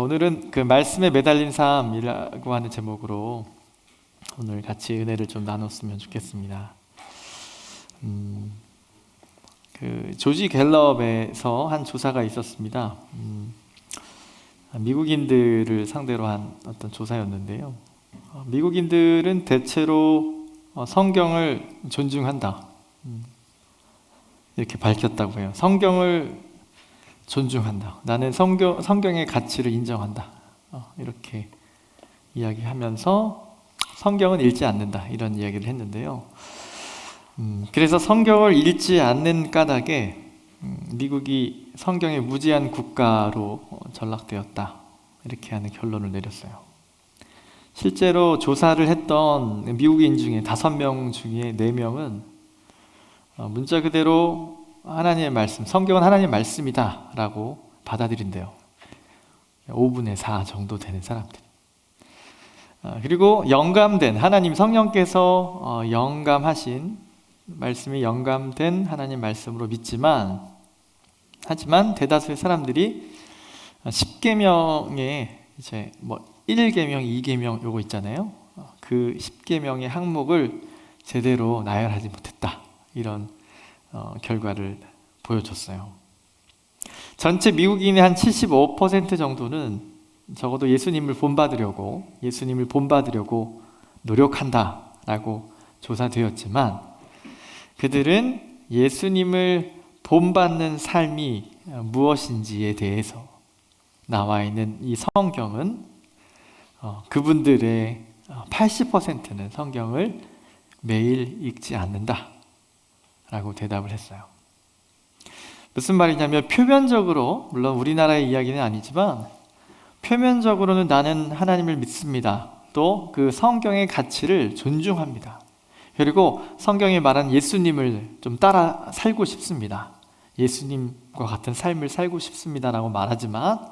오늘은 그 말씀에 매달린 삶이라고 하는 제목으로 오늘 같이 은혜를 좀 나눴으면 좋겠습니다. 그 조지 갤럽에서 한 조사가 있었습니다. 미국인들을 상대로 한 어떤 조사였는데요. 미국인들은 대체로 성경을 존중한다, 이렇게 밝혔다고 해요. 성경을 존중한다. 나는 성경의 가치를 인정한다. 이렇게 이야기하면서 성경은 읽지 않는다, 이런 이야기를 했는데요. 그래서 성경을 읽지 않는 까닭에 미국이 성경의 무지한 국가로 전락되었다, 이렇게 하는 결론을 내렸어요. 실제로 조사를 했던 미국인 중에 5명 중에 4명은 문자 그대로 하나님의 말씀, 성경은 하나님의 말씀이다 라고 받아들인대요. 5분의 4 정도 되는 사람들. 그리고 영감된, 하나님 성령께서 영감하신 말씀이 영감된 하나님 말씀으로 믿지만, 하지만 대다수의 사람들이 10계명에 이제 1계명, 2계명 요거 있잖아요. 그 10계명의 항목을 제대로 나열하지 못했다, 이런 결과를 보여줬어요. 전체 미국인의 한 75% 정도는 적어도 예수님을 본받으려고 노력한다라고 조사되었지만, 그들은 예수님을 본받는 삶이 무엇인지에 대해서 나와 있는 이 성경은 그분들의 80%는 성경을 매일 읽지 않는다 라고 대답을 했어요. 무슨 말이냐면, 표면적으로, 물론 우리나라의 이야기는 아니지만 표면적으로는 나는 하나님을 믿습니다, 또 그 성경의 가치를 존중합니다, 그리고 성경에 말한 예수님을 좀 따라 살고 싶습니다, 예수님과 같은 삶을 살고 싶습니다 라고 말하지만,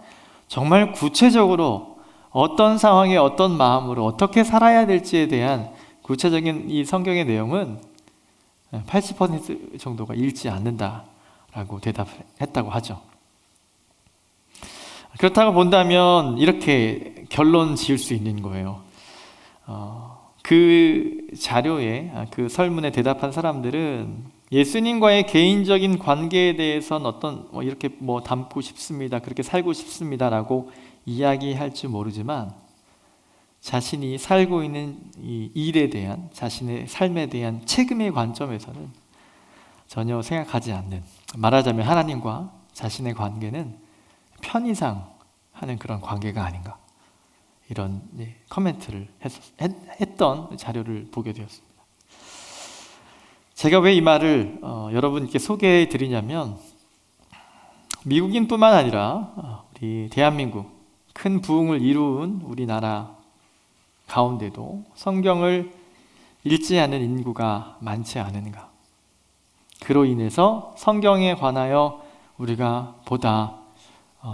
정말 구체적으로 어떤 상황에 어떤 마음으로 어떻게 살아야 될지에 대한 구체적인 이 성경의 내용은 80% 정도가 읽지 않는다라고 대답했다고 하죠. 그렇다고 본다면 이렇게 결론 지을 수 있는 거예요. 그 자료에, 그 설문에 대답한 사람들은 예수님과의 개인적인 관계에 대해서는 어떤 이렇게 담고 싶습니다, 그렇게 살고 싶습니다라고 이야기할 줄 모르지만, 자신이 살고 있는 이 일에 대한, 자신의 삶에 대한 책임의 관점에서는 전혀 생각하지 않는, 말하자면 하나님과 자신의 관계는 편의상 하는 그런 관계가 아닌가, 이런 코멘트를 했던 자료를 보게 되었습니다. 제가 왜 이 말을 여러분께 소개해 드리냐면, 미국인뿐만 아니라 우리 대한민국, 큰 부흥을 이룬 우리나라 가운데도 성경을 읽지 않는 인구가 많지 않은가, 그로 인해서 성경에 관하여 우리가 보다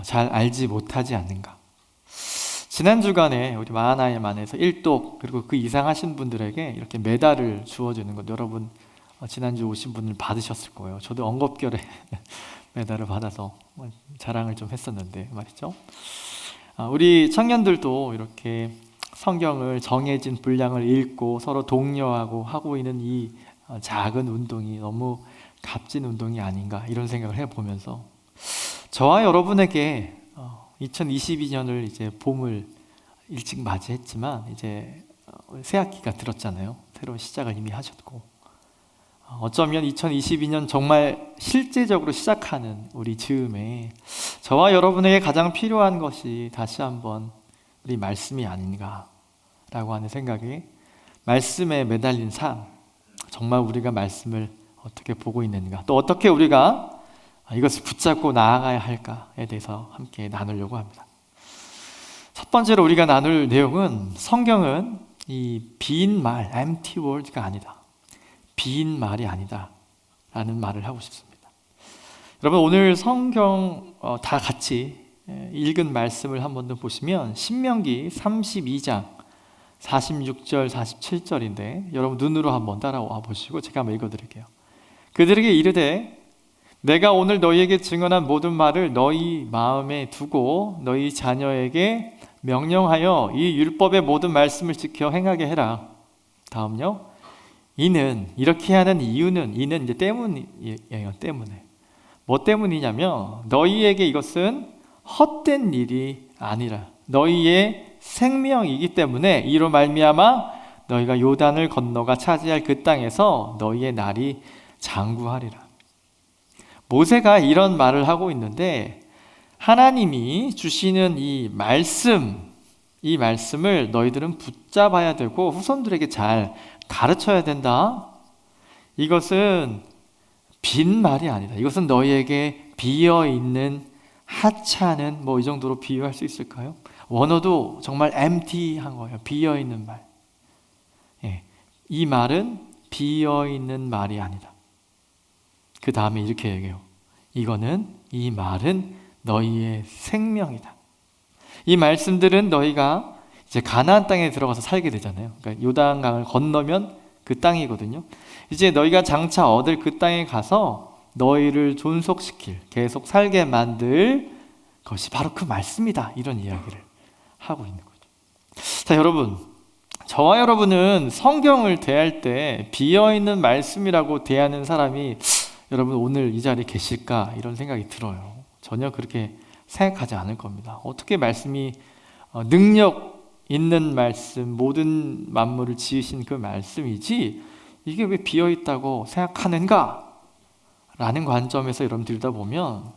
잘 알지 못하지 않는가. 지난 주간에 우리 마하나임 안에서 1독 그리고 그 이상 하신 분들에게 이렇게 메달을 주어주는 것, 여러분 지난주 오신 분들 받으셨을 거예요. 저도 엉겁결에 메달을 받아서 자랑을 좀 했었는데 말이죠. 우리 청년들도 이렇게 성경을 정해진 분량을 읽고 서로 독려하고 하고 있는 이 작은 운동이 너무 값진 운동이 아닌가, 이런 생각을 해보면서 저와 여러분에게 2022년을 이제 봄을 일찍 맞이했지만 이제 새 학기가 들었잖아요. 새로운 시작을 이미 하셨고, 어쩌면 2022년 정말 실제적으로 시작하는 우리 즈음에 저와 여러분에게 가장 필요한 것이 다시 한번 우리 말씀이 아닌가라고 하는 생각에, 말씀에 매달린 삶, 정말 우리가 말씀을 어떻게 보고 있는가, 또 어떻게 우리가 이것을 붙잡고 나아가야 할까에 대해서 함께 나누려고 합니다. 첫 번째로 우리가 나눌 내용은, 성경은 이 빈 말, empty word가 아니다, 빈 말이 아니다 라는 말을 하고 싶습니다. 여러분, 오늘 성경 다 같이 읽은 말씀을 한번 더 보시면 신명기 32장 46절 47절인데 여러분 눈으로 한번 따라와 보시고 제가 한번 읽어드릴게요. 그들에게 이르되 내가 오늘 너희에게 증언한 모든 말을 너희 마음에 두고 너희 자녀에게 명령하여 이 율법의 모든 말씀을 지켜 행하게 해라. 다음요. 이는 이렇게 하는 이유는 이는 이제 때문이에요. 때문에. 뭐 때문이냐면 너희에게 이것은 헛된 일이 아니라 너희의 생명이기 때문에 이로 말미암아 너희가 요단을 건너가 차지할 그 땅에서 너희의 날이 장구하리라. 모세가 이런 말을 하고 있는데 하나님이 주시는 이 말씀을 너희들은 붙잡아야 되고 후손들에게 잘 가르쳐야 된다. 이것은 빈 말이 아니다. 이것은 너희에게 비어있는 하찮은 이 정도로 비유할 수 있을까요? 원어도 정말 empty한 거예요. 비어있는 말. 이 말은 비어있는 말이 아니다. 그 다음에 이렇게 얘기해요. 이 말은 너희의 생명이다. 이 말씀들은 너희가 이제 가나안 땅에 들어가서 살게 되잖아요. 그러니까 요단강을 건너면 그 땅이거든요. 이제 너희가 장차 얻을 그 땅에 가서 너희를 존속시킬, 계속 살게 만들 것이 바로 그 말씀이다. 이런 이야기를 하고 있는 거죠. 자, 여러분, 저와 여러분은 성경을 대할 때 비어있는 말씀이라고 대하는 사람이 여러분 오늘 이 자리에 계실까 이런 생각이 들어요. 전혀 그렇게 생각하지 않을 겁니다. 어떻게 말씀이 능력 있는 말씀, 모든 만물을 지으신 그 말씀이지 이게 왜 비어있다고 생각하는가? 라는 관점에서 여러분 들다 보면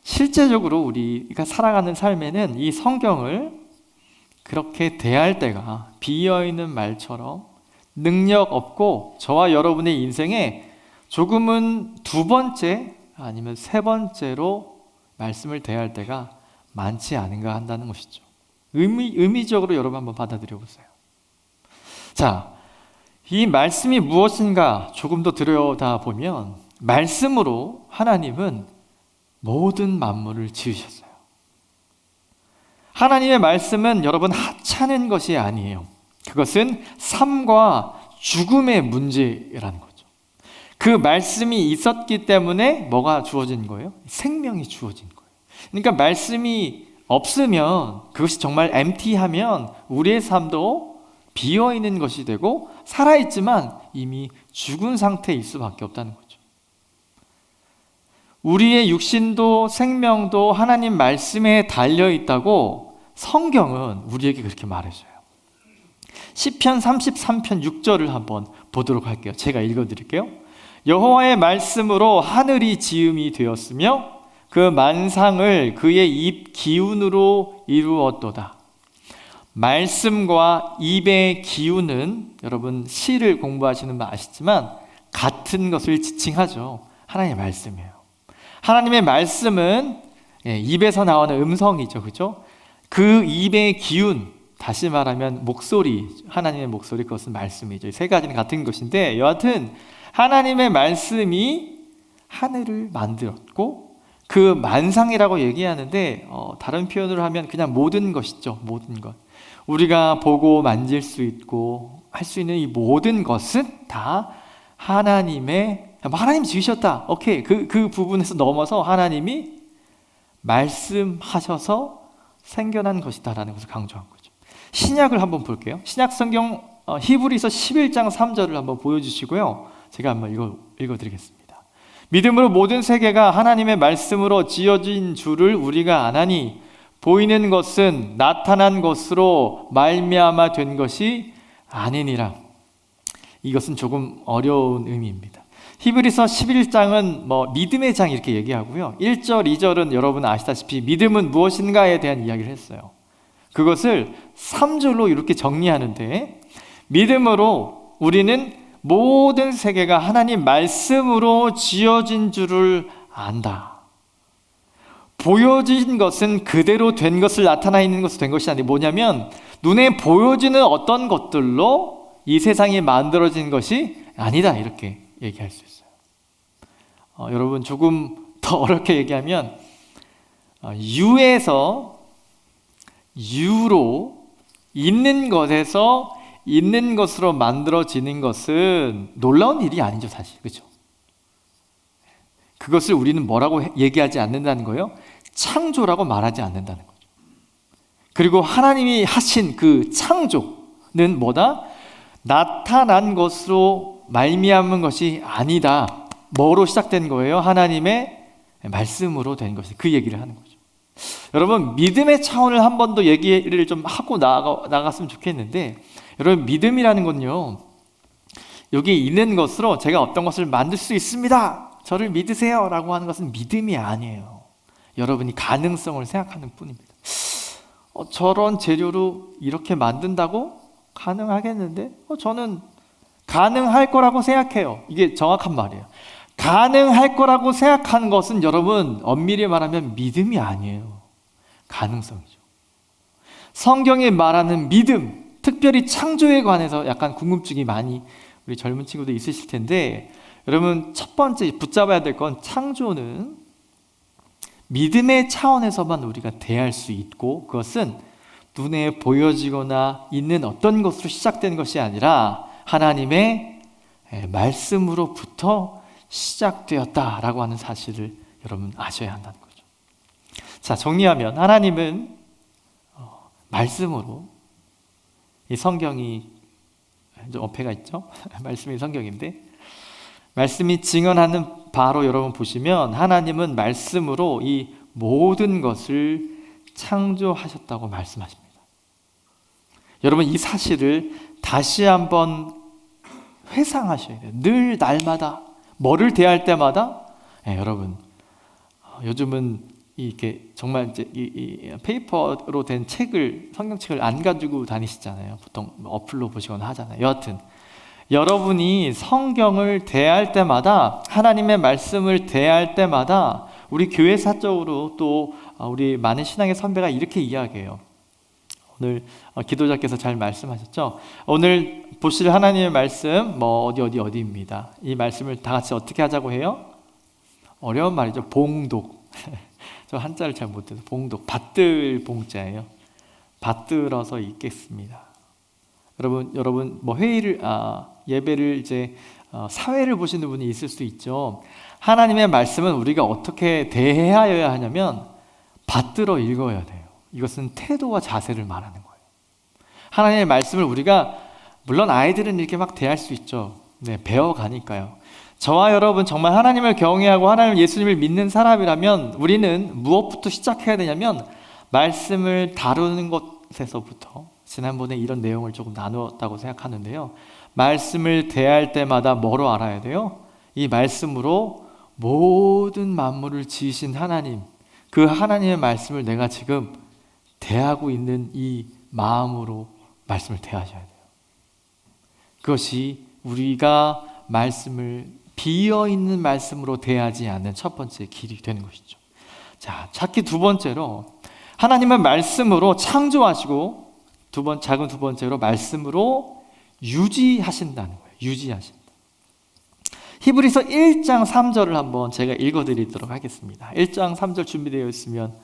실제적으로 우리가 살아가는 삶에는 이 성경을 그렇게 대할 때가 비어있는 말처럼 능력 없고 저와 여러분의 인생에 조금은 두 번째 아니면 세 번째로 말씀을 대할 때가 많지 않은가 한다는 것이죠. 의미적으로 여러분 한번 받아들여 보세요. 자, 이 말씀이 무엇인가 조금 더 들여다보면 말씀으로 하나님은 모든 만물을 지으셨어요. 하나님의 말씀은 여러분 하찮은 것이 아니에요. 그것은 삶과 죽음의 문제라는 거죠. 그 말씀이 있었기 때문에 뭐가 주어진 거예요? 생명이 주어진 거예요. 그러니까 말씀이 없으면 그것이 정말 empty하면 우리의 삶도 비어있는 것이 되고 살아있지만 이미 죽은 상태일 수밖에 없다는 거죠. 우리의 육신도 생명도 하나님 말씀에 달려있다고 성경은 우리에게 그렇게 말해줘요. 시편 33편 6절을 한번 보도록 할게요. 제가 읽어드릴게요. 여호와의 말씀으로 하늘이 지음이 되었으며 그 만상을 그의 입 기운으로 이루었도다. 말씀과 입의 기운은 여러분 시를 공부하시는 분 아시지만 같은 것을 지칭하죠. 하나님의 말씀이에요. 하나님의 말씀은 입에서 나오는 음성이죠. 그죠? 그 입의 기운, 다시 말하면 목소리, 하나님의 목소리, 그것은 말씀이죠. 세 가지는 같은 것인데 여하튼 하나님의 말씀이 하늘을 만들었고 그 만상이라고 얘기하는데 다른 표현으로 하면 그냥 모든 것이죠. 모든 것. 우리가 보고 만질 수 있고 할 수 있는 이 모든 것은 다 하나님이 지으셨다. 오케이. 그 부분에서 넘어서 하나님이 말씀하셔서 생겨난 것이다라는 것을 강조한 거죠. 신약을 한번 볼게요. 신약 성경 히브리서 11장 3절을 한번 보여주시고요. 제가 한번 읽어드리겠습니다. 믿음으로 모든 세계가 하나님의 말씀으로 지어진 줄을 우리가 아나니 보이는 것은 나타난 것으로 말미암아 된 것이 아니니라. 이것은 조금 어려운 의미입니다. 히브리서 11장은 믿음의 장 이렇게 얘기하고요. 1절, 2절은 여러분 아시다시피 믿음은 무엇인가에 대한 이야기를 했어요. 그것을 3절로 이렇게 정리하는데 믿음으로 우리는 모든 세계가 하나님 말씀으로 지어진 줄을 안다. 보여진 것은 그대로 된 것을 나타나 있는 것으로 된 것이 아니고 뭐냐면 눈에 보여지는 어떤 것들로 이 세상이 만들어진 것이 아니다. 이렇게 얘기할 수 있어요. 여러분 조금 더 어렵게 얘기하면 유에서 유로 있는 것에서 있는 것으로 만들어지는 것은 놀라운 일이 아니죠, 사실. 그렇죠? 그것을 우리는 뭐라고 얘기하지 않는다는 거예요? 창조라고 말하지 않는다는 거죠. 그리고 하나님이 하신 그 창조는 뭐다? 나타난 것으로 말미암은 것이 아니다. 뭐로 시작된 거예요? 하나님의 말씀으로 된 것이. 그 얘기를 하는 거죠. 여러분, 믿음의 차원을 한 번 더 얘기를 좀 하고 나갔으면 좋겠는데, 여러분, 믿음이라는 건요, 여기 있는 것으로 제가 어떤 것을 만들 수 있습니다, 저를 믿으세요 라고 하는 것은 믿음이 아니에요. 여러분이 가능성을 생각하는 뿐입니다. 저런 재료로 이렇게 만든다고? 가능하겠는데? 저는 가능할 거라고 생각해요. 이게 정확한 말이에요. 가능할 거라고 생각하는 것은 여러분, 엄밀히 말하면 믿음이 아니에요. 가능성이죠. 성경이 말하는 믿음, 특별히 창조에 관해서 약간 궁금증이 많이 우리 젊은 친구들 있으실 텐데, 여러분, 첫 번째 붙잡아야 될 건, 창조는 믿음의 차원에서만 우리가 대할 수 있고, 그것은 눈에 보여지거나 있는 어떤 것으로 시작된 것이 아니라 하나님의 말씀으로부터 시작되었다라고 하는 사실을 여러분 아셔야 한다는 거죠. 자, 정리하면 하나님은 말씀으로, 이 성경이 좀 어폐가 있죠? 말씀이 성경인데, 말씀이 증언하는 바로 여러분 보시면 하나님은 말씀으로 이 모든 것을 창조하셨다고 말씀하십니다. 여러분, 이 사실을 다시 한번 회상하셔야 돼요. 늘 날마다 뭐를 대할 때마다. 여러분, 요즘은 이렇게 정말 이제 이 페이퍼로 된 책을, 성경책을 안 가지고 다니시잖아요. 보통 어플로 보시거나 하잖아요. 여하튼 여러분이 성경을 대할 때마다, 하나님의 말씀을 대할 때마다, 우리 교회사적으로 또 우리 많은 신앙의 선배가 이렇게 이야기해요. 오늘 기도자께서 잘 말씀하셨죠. 오늘 보실 하나님의 말씀 어디입니다. 이 말씀을 다 같이 어떻게 하자고 해요? 어려운 말이죠. 봉독. 저 한자를 잘 못해서 봉독, 받들 봉자예요. 받들어서 읽겠습니다. 여러분 회의를 예배를 이제 사회를 보시는 분이 있을 수 있죠. 하나님의 말씀은 우리가 어떻게 대해야 하냐면 받들어 읽어야 돼요. 이것은 태도와 자세를 말하는 거예요. 하나님의 말씀을 우리가, 물론 아이들은 이렇게 막 대할 수 있죠. 네, 배워가니까요. 저와 여러분 정말 하나님을 경외하고 하나님 예수님을 믿는 사람이라면 우리는 무엇부터 시작해야 되냐면 말씀을 다루는 것에서부터, 지난번에 이런 내용을 조금 나누었다고 생각하는데요, 말씀을 대할 때마다 뭐로 알아야 돼요? 이 말씀으로 모든 만물을 지으신 하나님, 그 하나님의 말씀을 내가 지금 대하고 있는 이 마음으로 말씀을 대하셔야 돼요. 그것이 우리가 말씀을 비어있는 말씀으로 대하지 않는 첫 번째 길이 되는 것이죠. 자, 작게 두 번째로 하나님은 말씀으로 창조하시고, 작은 두 번째로 말씀으로 유지하신다는 거예요. 유지하신다. 히브리서 1장 3절을 한번 제가 읽어드리도록 하겠습니다. 1장 3절 준비되어 있으면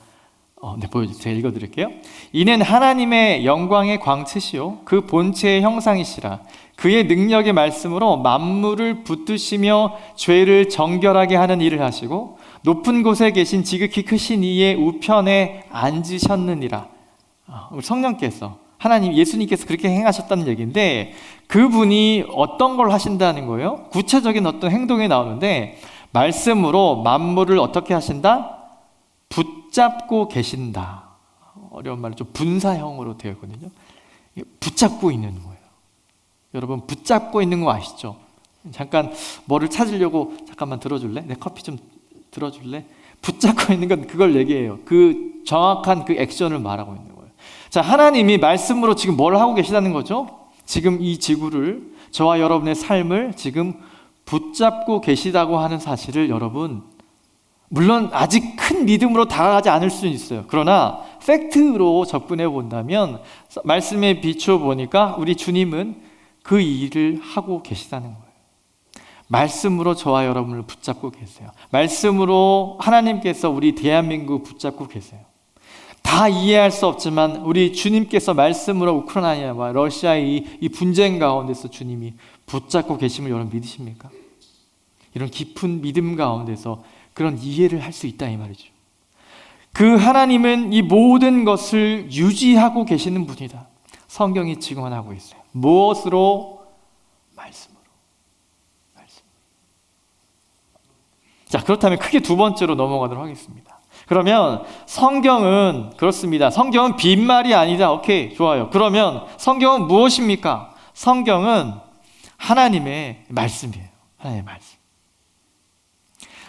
네, 보여주세요. 제가 읽어드릴게요. 이는 하나님의 영광의 광채시요 그 본체의 형상이시라. 그의 능력의 말씀으로 만물을 붙드시며 죄를 정결하게 하는 일을 하시고 높은 곳에 계신 지극히 크신 이의 우편에 앉으셨느니라. 우리 성령께서, 하나님 예수님께서 그렇게 행하셨다는 얘기인데, 그분이 어떤 걸 하신다는 거예요? 구체적인 어떤 행동이 나오는데, 말씀으로 만물을 어떻게 하신다? 붙잡고 계신다. 어려운 말은 좀 분사형으로 되어 있거든요. 붙잡고 있는 거예요. 여러분, 붙잡고 있는 거 아시죠? 잠깐 뭐를 찾으려고, 잠깐만 들어줄래? 내 커피 좀 들어줄래? 붙잡고 있는 건 그걸 얘기해요. 그 정확한 그 액션을 말하고 있는 거예요. 자, 하나님이 말씀으로 지금 뭘 하고 계시다는 거죠? 지금 이 지구를, 저와 여러분의 삶을 지금 붙잡고 계시다고 하는 사실을 여러분, 물론 아직 큰 믿음으로 다가가지 않을 수는 있어요. 그러나 팩트로 접근해 본다면, 말씀에 비추어 보니까 우리 주님은 그 일을 하고 계시다는 거예요. 말씀으로 저와 여러분을 붙잡고 계세요. 말씀으로 하나님께서 우리 대한민국 붙잡고 계세요. 다 이해할 수 없지만 우리 주님께서 말씀으로 우크라이나와 러시아의 이 분쟁 가운데서 주님이 붙잡고 계심을 여러분 믿으십니까? 이런 깊은 믿음 가운데서 그런 이해를 할 수 있다 이 말이죠. 그 하나님은 이 모든 것을 유지하고 계시는 분이다. 성경이 증언하고 있어요. 무엇으로? 말씀으로. 자, 그렇다면 크게 두 번째로 넘어가도록 하겠습니다. 그러면 성경은 그렇습니다. 성경은 빈말이 아니다. 오케이, 좋아요. 그러면 성경은 무엇입니까? 성경은 하나님의 말씀이에요. 하나님의 말씀.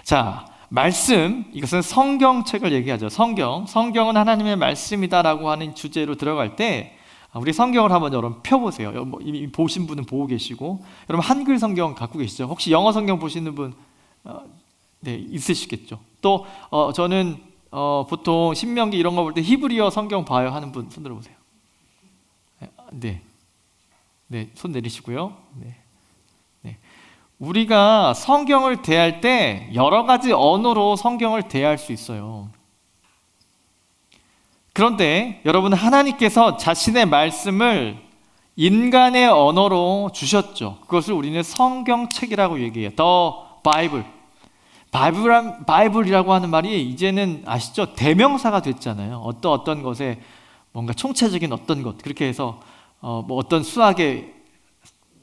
자, 말씀, 이것은 성경책을 얘기하죠. 성경은 하나님의 말씀이다라고 하는 주제로 들어갈 때 우리 성경을 한번 여러분 펴보세요. 이미 보신 분은 보고 계시고, 여러분 한글 성경 갖고 계시죠? 혹시 영어 성경 보시는 분 네, 있으시겠죠? 또 저는 보통 신명기 이런 거 볼 때 히브리어 성경 봐요 하는 분 손 들어보세요. 네, 손 내리시고요. 네. 우리가 성경을 대할 때 여러 가지 언어로 성경을 대할 수 있어요. 그런데 여러분, 하나님께서 자신의 말씀을 인간의 언어로 주셨죠. 그것을 우리는 성경책이라고 얘기해요. The Bible. 바이블이라고 하는 말이 이제는 아시죠? 대명사가 됐잖아요. 어떤 것에 뭔가 총체적인 어떤 것, 그렇게 해서 뭐 어떤 수학의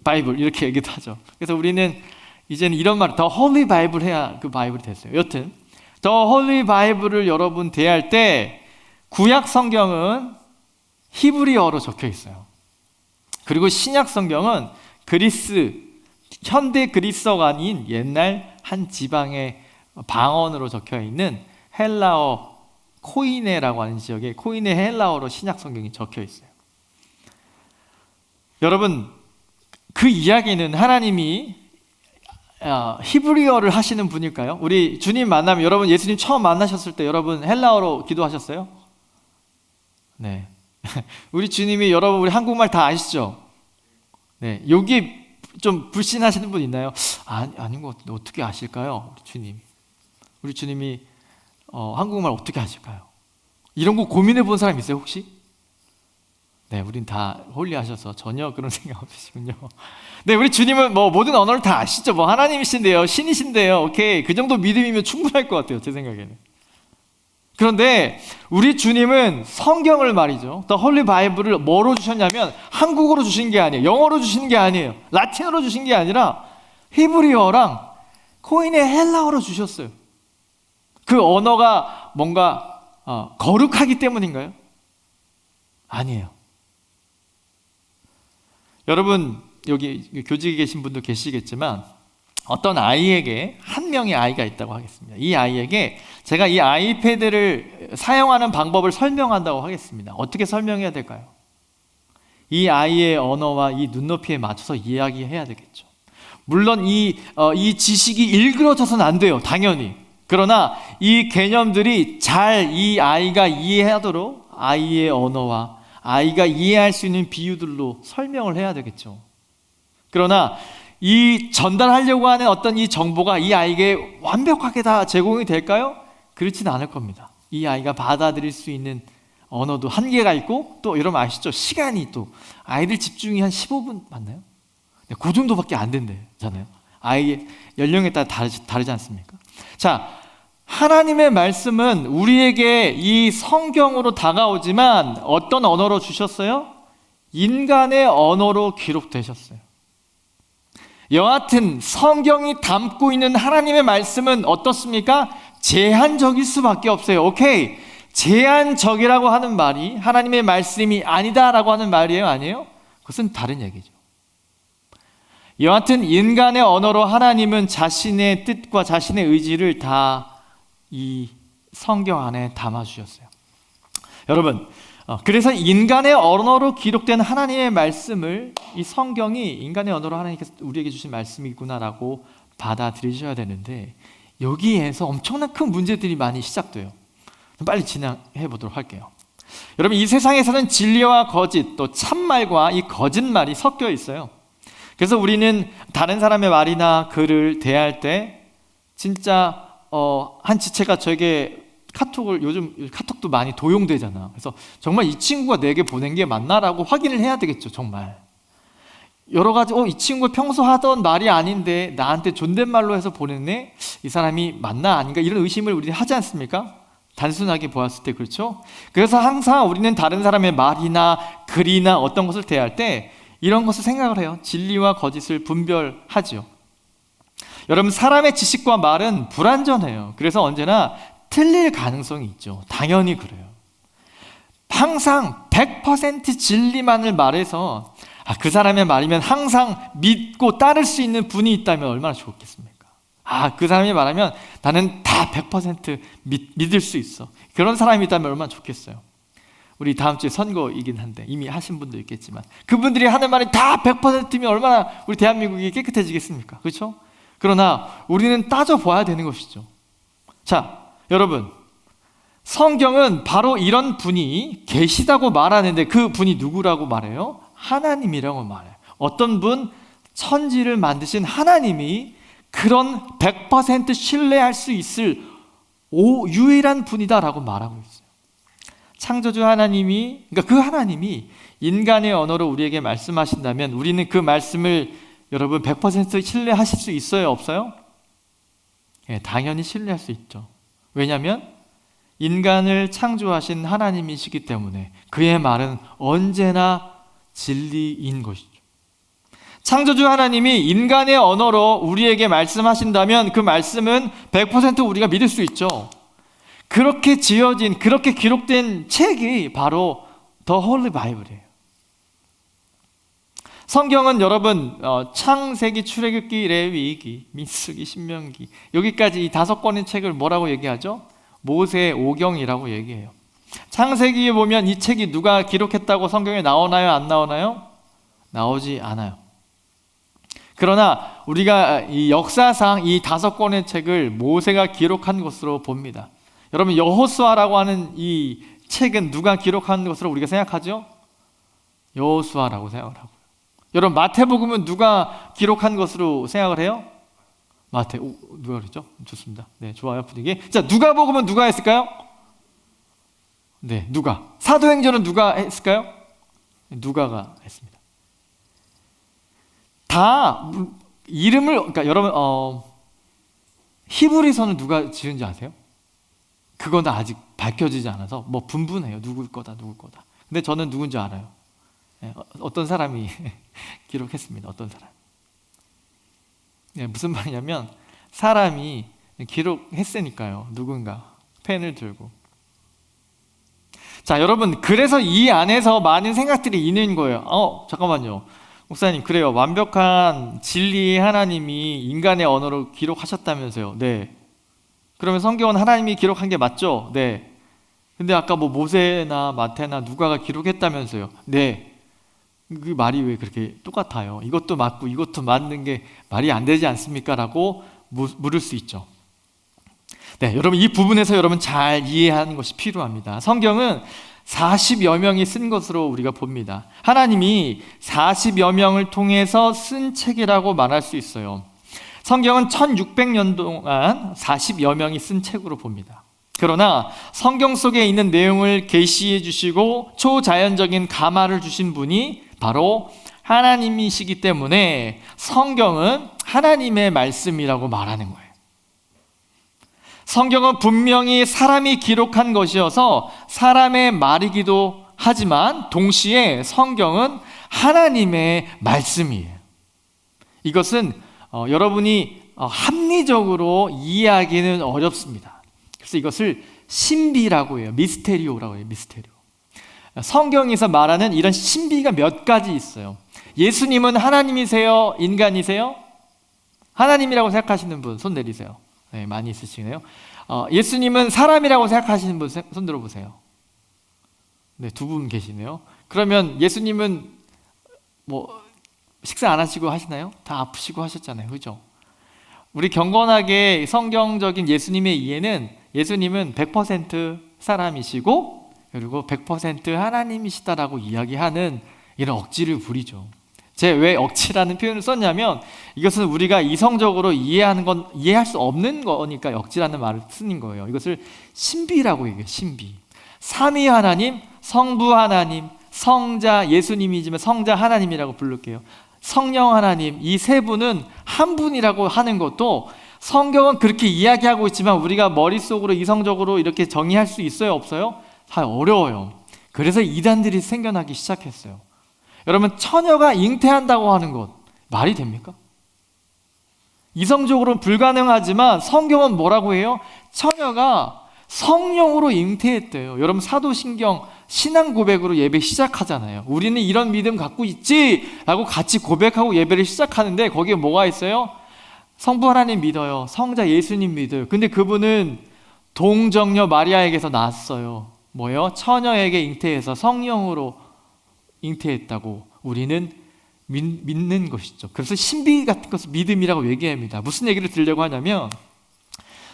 바이블 이렇게 얘기도 하죠. 그래서 우리는 이제는 이런 말, 더 홀리 바이블 해야 그 바이블이 됐어요. 여튼 더 홀리 바이블을 여러분 대할 때 구약 성경은 히브리어로 적혀 있어요. 그리고 신약 성경은 현대 그리스어가 아닌 옛날 한 지방의 방언으로 적혀 있는 헬라어 코이네라고 하는 지역에 코이네 헬라어로 신약 성경이 적혀 있어요. 여러분, 그 이야기는 하나님이 히브리어를 하시는 분일까요? 우리 주님 만나면, 여러분 예수님 처음 만나셨을 때 여러분 헬라어로 기도하셨어요? 네. 우리 주님이, 여러분 우리 한국말 다 아시죠? 네. 여기 좀 불신하시는 분 있나요? 아닌 것 같은데 어떻게 아실까요? 우리 주님이 한국말 어떻게 아실까요? 이런 거 고민해 본 사람 있어요 혹시? 네, 우린 다 홀리하셔서 전혀 그런 생각 없으시군요. 네, 우리 주님은 뭐 모든 언어를 다 아시죠? 뭐 하나님이신데요, 신이신데요. 오케이, 그 정도 믿음이면 충분할 것 같아요, 제 생각에는. 그런데 우리 주님은 성경을 말이죠, 더 홀리 바이블을 뭐로 주셨냐면 한국어로 주신 게 아니에요, 영어로 주신 게 아니에요, 라틴어로 주신 게 아니라 히브리어랑 코인의 헬라어로 주셨어요. 그 언어가 뭔가 거룩하기 때문인가요? 아니에요. 여러분, 여기 교직에 계신 분도 계시겠지만 어떤 아이에게, 한 명의 아이가 있다고 하겠습니다. 이 아이에게 제가 이 아이패드를 사용하는 방법을 설명한다고 하겠습니다. 어떻게 설명해야 될까요? 이 아이의 언어와 이 눈높이에 맞춰서 이야기해야 되겠죠. 물론 이 지식이 일그러져서는 안 돼요, 당연히. 그러나 이 개념들이 잘 이 아이가 이해하도록 아이의 언어와 아이가 이해할 수 있는 비유들로 설명을 해야 되겠죠. 그러나 이 전달하려고 하는 어떤 이 정보가 이 아이에게 완벽하게 다 제공이 될까요? 그렇지는 않을 겁니다. 이 아이가 받아들일 수 있는 언어도 한계가 있고, 또 여러분 아시죠? 시간이, 또 아이들 집중이 한 15분 맞나요? 네, 그 정도밖에 안 된대잖아요. 아이의 연령에 따라 다르지 않습니까? 자, 하나님의 말씀은 우리에게 이 성경으로 다가오지만 어떤 언어로 주셨어요? 인간의 언어로 기록되셨어요. 여하튼 성경이 담고 있는 하나님의 말씀은 어떻습니까? 제한적일 수밖에 없어요. 오케이, 제한적이라고 하는 말이 하나님의 말씀이 아니다라고 하는 말이에요, 아니에요? 그것은 다른 얘기죠. 여하튼 인간의 언어로 하나님은 자신의 뜻과 자신의 의지를 다 이 성경 안에 담아주셨어요. 여러분, 그래서 인간의 언어로 기록된 하나님의 말씀을, 이 성경이 인간의 언어로 하나님께서 우리에게 주신 말씀이구나라고 받아들이셔야 되는데, 여기에서 엄청난 큰 문제들이 많이 시작돼요. 빨리 진행해 보도록 할게요. 여러분, 이 세상에서는 진리와 거짓, 또 참말과 이 거짓말이 섞여 있어요. 그래서 우리는 다른 사람의 말이나 글을 대할 때 진짜 한 지체가 저에게 카톡을, 요즘 카톡도 많이 도용되잖아. 그래서 정말 이 친구가 내게 보낸 게 맞나라고 확인을 해야 되겠죠, 정말. 여러 가지 이 친구 평소 하던 말이 아닌데 나한테 존댓말로 해서 보냈네? 이 사람이 맞나 아닌가? 이런 의심을 우리는 하지 않습니까? 단순하게 보았을 때 그렇죠? 그래서 항상 우리는 다른 사람의 말이나 글이나 어떤 것을 대할 때 이런 것을 생각을 해요. 진리와 거짓을 분별하지요. 여러분, 사람의 지식과 말은 불완전해요. 그래서 언제나 틀릴 가능성이 있죠. 당연히 그래요. 항상 100% 진리만을 말해서 그 사람의 말이면 항상 믿고 따를 수 있는 분이 있다면 얼마나 좋겠습니까? 그 사람이 말하면 나는 다 100% 믿을 수 있어. 그런 사람이 있다면 얼마나 좋겠어요. 우리 다음 주에 선거이긴 한데 이미 하신 분도 있겠지만 그분들이 하는 말이 다 100%면 얼마나 우리 대한민국이 깨끗해지겠습니까? 그렇죠? 그러나 우리는 따져봐야 되는 것이죠. 자, 여러분, 성경은 바로 이런 분이 계시다고 말하는데 그 분이 누구라고 말해요? 하나님이라고 말해요. 어떤 분? 천지를 만드신 하나님이 그런 100% 신뢰할 수 있을 유일한 분이다라고 말하고 있어요. 창조주 하나님이, 그러니까 그 하나님이 인간의 언어로 우리에게 말씀하신다면 우리는 그 말씀을 여러분 100% 신뢰하실 수 있어요? 없어요? 당연히 신뢰할 수 있죠. 왜냐하면 인간을 창조하신 하나님이시기 때문에 그의 말은 언제나 진리인 것이죠. 창조주 하나님이 인간의 언어로 우리에게 말씀하신다면 그 말씀은 100% 우리가 믿을 수 있죠. 그렇게 지어진, 그렇게 기록된 책이 바로 The Holy Bible이에요. 성경은 여러분 창세기, 출애굽기, 레위기, 민수기, 신명기 여기까지 이 5권의 책을 뭐라고 얘기하죠? 모세 오경이라고 얘기해요. 창세기에 보면 이 책이 누가 기록했다고 성경에 나오나요? 안 나오나요? 나오지 않아요. 그러나 우리가 이 역사상 이 5권의 책을 모세가 기록한 것으로 봅니다. 여러분, 여호수아라고 하는 이 책은 누가 기록한 것으로 우리가 생각하죠? 여호수아라고 생각을 하고요. 여러분, 마태복음은 누가 기록한 것으로 생각을 해요? 누가 그랬죠? 좋습니다. 네, 좋아요, 분위기. 자, 누가복음은 누가 했을까요? 네, 누가. 사도행전은 누가 했을까요? 누가가 했습니다. 다 이름을, 그러니까 여러분 히브리서는 누가 지은지 아세요? 그건 아직 밝혀지지 않아서 뭐 분분해요. 누굴 거다. 근데 저는 누군지 알아요. 어떤 사람이 기록했습니다. 어떤 사람. 무슨 말이냐면 사람이 기록했으니까요. 누군가 펜을 들고. 자, 여러분, 그래서 이 안에서 많은 생각들이 있는 거예요. 잠깐만요. 목사님, 그래요. 완벽한 진리의 하나님이 인간의 언어로 기록하셨다면서요. 네. 그러면 성경은 하나님이 기록한 게 맞죠? 네. 근데 아까 뭐 모세나 마태나 누가가 기록했다면서요. 네. 그 말이 왜 그렇게 똑같아요? 이것도 맞고 이것도 맞는 게 말이 안 되지 않습니까? 라고 물을 수 있죠. 네, 여러분, 이 부분에서 여러분 잘 이해하는 것이 필요합니다. 성경은 40여 명이 쓴 것으로 우리가 봅니다. 하나님이 40여 명을 통해서 쓴 책이라고 말할 수 있어요. 성경은 1600년 동안 40여 명이 쓴 책으로 봅니다. 그러나 성경 속에 있는 내용을 계시해 주시고 초자연적인 가마를 주신 분이 바로 하나님이시기 때문에 성경은 하나님의 말씀이라고 말하는 거예요. 성경은 분명히 사람이 기록한 것이어서 사람의 말이기도 하지만 동시에 성경은 하나님의 말씀이에요. 이것은 여러분이 합리적으로 이해하기는 어렵습니다. 그래서 이것을 신비라고 해요. 미스테리오라고 해요. 미스테리오. 성경에서 말하는 이런 신비가 몇 가지 있어요. 예수님은 하나님이세요? 인간이세요? 하나님이라고 생각하시는 분 손 내리세요. 네, 많이 있으시네요. 예수님은 사람이라고 생각하시는 분 손 들어보세요. 네, 2분 계시네요. 그러면 예수님은 뭐 식사 안 하시고 하시나요? 다 아프시고 하셨잖아요. 그죠? 우리 경건하게 성경적인 예수님의 이해는 예수님은 100% 사람이시고 그리고 100% 하나님이시다라고 이야기하는 이런 억지를 부리죠. 제가 왜 억지라는 표현을 썼냐면 이것은 우리가 이성적으로 이해할 수 없는 거니까 억지라는 말을 쓰는 거예요. 이것을 신비라고 얘기해요. 신비. 삼위 하나님, 성부 하나님, 성자 예수님이지만 성자 하나님이라고 부를게요. 성령 하나님, 이 세 분은 한 분이라고 하는 것도 성경은 그렇게 이야기하고 있지만 우리가 머릿속으로 이성적으로 이렇게 정의할 수 있어요, 없어요? 다 어려워요. 그래서 이단들이 생겨나기 시작했어요. 여러분, 처녀가 잉태한다고 하는 것 말이 됩니까? 이성적으로는 불가능하지만 성경은 뭐라고 해요? 처녀가 성령으로 잉태했대요. 여러분, 사도신경 신앙 고백으로 예배 시작하잖아요. 우리는 이런 믿음 갖고 있지 라고 같이 고백하고 예배를 시작하는데 거기에 뭐가 있어요? 성부 하나님 믿어요. 성자 예수님 믿어요. 근데 그분은 동정녀 마리아에게서 낳았어요. 뭐예요? 처녀에게 잉태해서 성령으로 잉태했다고 우리는 믿는 것이죠. 그래서 신비 같은 것을 믿음이라고 얘기합니다. 무슨 얘기를 들으려고 하냐면,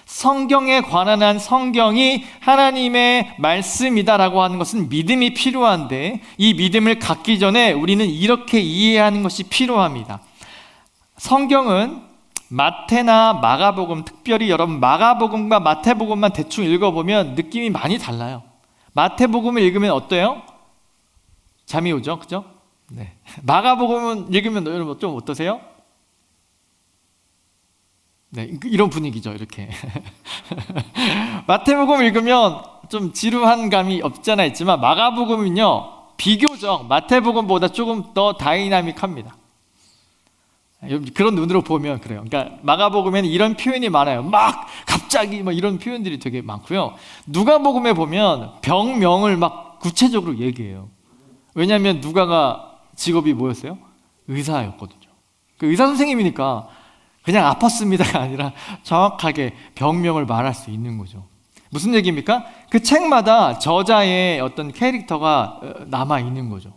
성경에 관한 한 성경이 하나님의 말씀이다라고 하는 것은 믿음이 필요한데, 이 믿음을 갖기 전에 우리는 이렇게 이해하는 것이 필요합니다. 성경은 마태나 마가복음, 특별히 여러분 마가복음과 마태복음만 대충 읽어보면 느낌이 많이 달라요. 마태복음을 읽으면 어때요? 잠이 오죠, 그죠? 네. 마가복음은 읽으면 여러분 좀 어떠세요? 네, 이런 분위기죠, 이렇게. 마태복음 읽으면 좀 지루한 감이 없잖아 있지만 마가복음은요, 비교적 마태복음보다 조금 더 다이나믹합니다. 그런 눈으로 보면 그래요. 그러니까 마가복음에는 이런 표현이 많아요. 막 갑자기 막 이런 표현들이 되게 많고요. 누가복음에 보면 병명을 막 구체적으로 얘기해요. 왜냐하면 누가가 직업이 뭐였어요? 의사였거든요. 그 의사 선생님이니까 그냥 아팠습니다가 아니라 정확하게 병명을 말할 수 있는 거죠. 무슨 얘기입니까? 그 책마다 저자의 어떤 캐릭터가 남아 있는 거죠.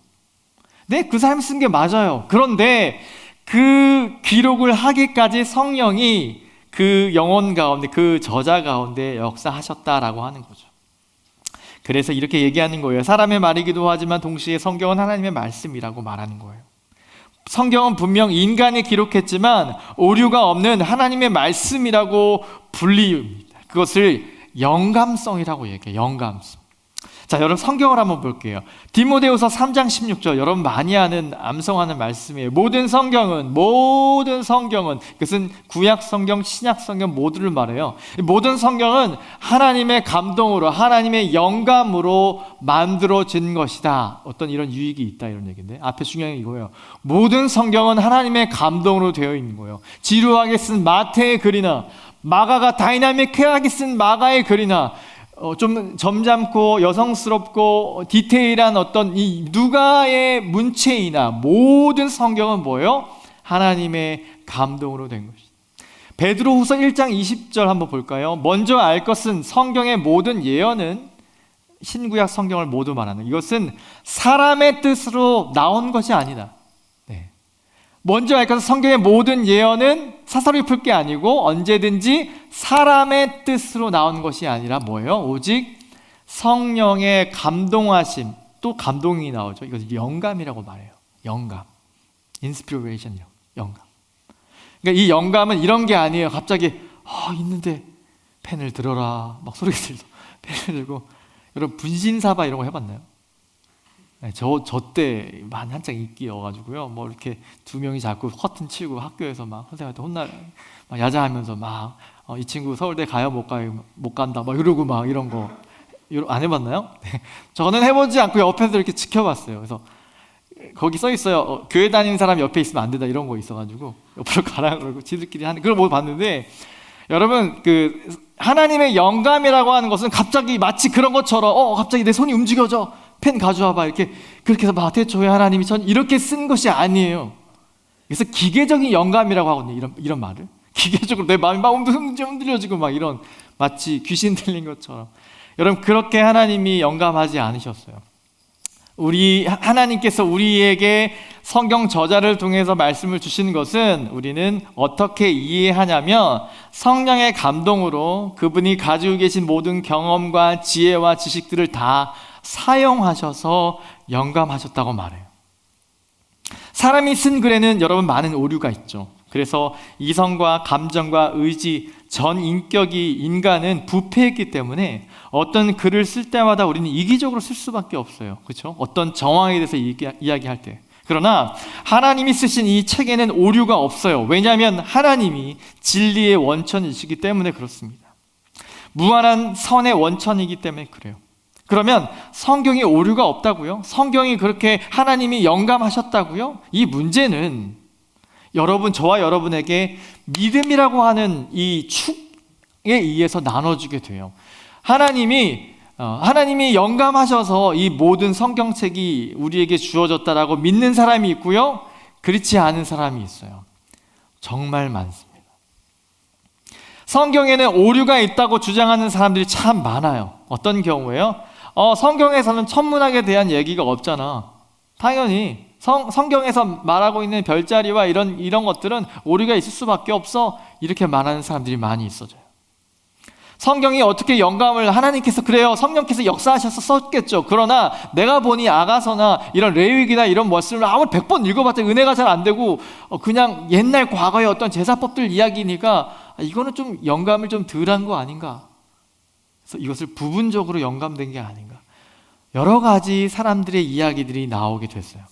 네, 그 사람이 쓴 게 맞아요. 그런데 그 기록을 하기까지 성령이 그 영혼 가운데, 그 저자 가운데 역사하셨다라고 하는 거죠. 그래서 이렇게 얘기하는 거예요. 사람의 말이기도 하지만 동시에 성경은 하나님의 말씀이라고 말하는 거예요. 성경은 분명 인간이 기록했지만 오류가 없는 하나님의 말씀이라고 불립니다. 그것을 영감성이라고 얘기해요. 영감성. 자, 여러분 성경을 한번 볼게요. 디모데후서 3장 16절, 여러분 많이 아는, 암송하는 말씀이에요. 모든 성경은 그것은 구약 성경, 신약 성경 모두를 말해요. 모든 성경은 하나님의 감동으로, 하나님의 영감으로 만들어진 것이다. 어떤 이런 유익이 있다, 이런 얘기인데 앞에 중요한 게 이거예요. 모든 성경은 하나님의 감동으로 되어 있는 거예요. 지루하게 쓴 마태의 글이나 마가가 다이나믹하게 쓴 마가의 글이나 좀 점잖고 여성스럽고 디테일한 어떤 이 누가의 문체이나 모든 성경은 뭐예요? 하나님의 감동으로 된 것이죠. 베드로후서 1장 20절 한번 볼까요? 먼저 알 것은 성경의 모든 예언은, 신구약 성경을 모두 말하는, 이것은 사람의 뜻으로 나온 것이 아니다. 네. 먼저 알 것은 성경의 모든 예언은 사설이 풀 게 아니고 언제든지 사람의 뜻으로 나온 것이 아니라 뭐예요? 오직 성령의 감동하심, 또 감동이 나오죠. 이것을 영감이라고 말해요. 영감, 인스피레이션, 영감. 그러니까 이 영감은 이런 게 아니에요. 갑자기 있는데 펜을 들어라 막 소리가 들죠. 펜을 들고. 여러분 분신사바 이런 거 해봤나요? 네, 저 때만 한창 인기여가지고요. 뭐 이렇게 두 명이 자꾸 커튼 치고 학교에서 막 선생님한테 막 야자하면서 막 이 친구 서울대 가요 못 가요 못 간다 막 이러고 막 이런 거 안 해봤나요? 네. 저는 해보지 않고 옆에서 이렇게 지켜봤어요. 그래서 거기 써 있어요. 교회 다니는 사람 옆에 있으면 안 된다 이런 거 있어가지고 옆으로 가라 그러고 지들끼리 하는 그걸 뭐 봤는데, 여러분 그 하나님의 영감이라고 하는 것은 갑자기 마치 그런 것처럼 갑자기 내 손이 움직여져. 펜 가져와봐 이렇게 그렇게 해서 마태초에 하나님이 전 이렇게 쓴 것이 아니에요. 그래서 기계적인 영감이라고 하거든요. 이런 말을 기계적으로 내 마음이 막 흔들려지고 막 이런, 마치 귀신 들린 것처럼. 여러분 그렇게 하나님이 영감하지 않으셨어요. 하나님께서 우리에게 성경 저자를 통해서 말씀을 주신 것은 우리는 어떻게 이해하냐면, 성령의 감동으로 그분이 가지고 계신 모든 경험과 지혜와 지식들을 다 사용하셔서 영감하셨다고 말해요. 사람이 쓴 글에는 여러분 많은 오류가 있죠. 그래서 이성과 감정과 의지, 전 인격이 인간은 부패했기 때문에 어떤 글을 쓸 때마다 우리는 이기적으로 쓸 수밖에 없어요. 그렇죠? 어떤 정황에 대해서 이야기할 때. 그러나 하나님이 쓰신 이 책에는 오류가 없어요. 왜냐하면 하나님이 진리의 원천이시기 때문에 그렇습니다. 무한한 선의 원천이기 때문에 그래요. 그러면 성경에 오류가 없다고요? 성경이 그렇게 하나님이 영감하셨다고요? 이 문제는 저와 여러분에게 믿음이라고 하는 이 축에 의해서 나눠지게 돼요. 하나님이 영감하셔서 이 모든 성경책이 우리에게 주어졌다라고 믿는 사람이 있고요, 그렇지 않은 사람이 있어요. 정말 많습니다. 성경에는 오류가 있다고 주장하는 사람들이 참 많아요. 어떤 경우에요? 성경에서는 천문학에 대한 얘기가 없잖아. 당연히 성경에서 말하고 있는 별자리와 이런 것들은 오류가 있을 수밖에 없어. 이렇게 말하는 사람들이 많이 있어져요. 성경이 어떻게 영감을 하나님께서 그래요, 성령께서 역사하셔서 썼겠죠. 그러나 내가 보니 아가서나 이런 레위기나 이런 말씀을 아무리 100번 읽어봤자 은혜가 잘 안 되고 그냥 옛날 과거의 어떤 제사법들 이야기니까 이거는 좀 영감을 좀 덜한 거 아닌가. 그래서 이것을 부분적으로 영감된 게 아닌가. 여러 가지 사람들의 이야기들이 나오게 됐어요.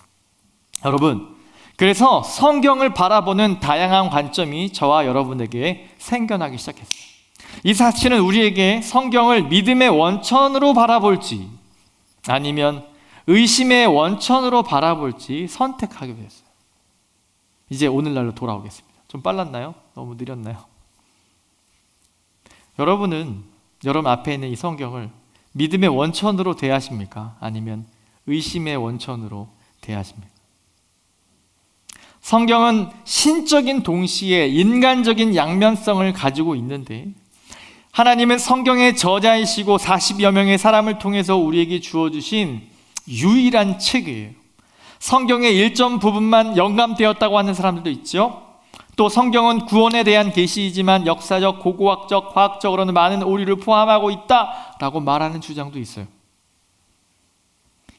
여러분, 그래서 성경을 바라보는 다양한 관점이 저와 여러분에게 생겨나기 시작했어요. 이 사실은 우리에게 성경을 믿음의 원천으로 바라볼지 아니면 의심의 원천으로 바라볼지 선택하게 됐어요. 이제 오늘날로 돌아오겠습니다. 좀 빨랐나요? 너무 느렸나요? 여러분은 여러분 앞에 있는 이 성경을 믿음의 원천으로 대하십니까? 아니면 의심의 원천으로 대하십니까? 성경은 신적인 동시에 인간적인 양면성을 가지고 있는데, 하나님은 성경의 저자이시고 40여 명의 사람을 통해서 우리에게 주어주신 유일한 책이에요. 성경의 일정 부분만 영감되었다고 하는 사람들도 있죠. 또 성경은 구원에 대한 계시이지만 역사적, 고고학적, 과학적으로는 많은 오류를 포함하고 있다라고 말하는 주장도 있어요.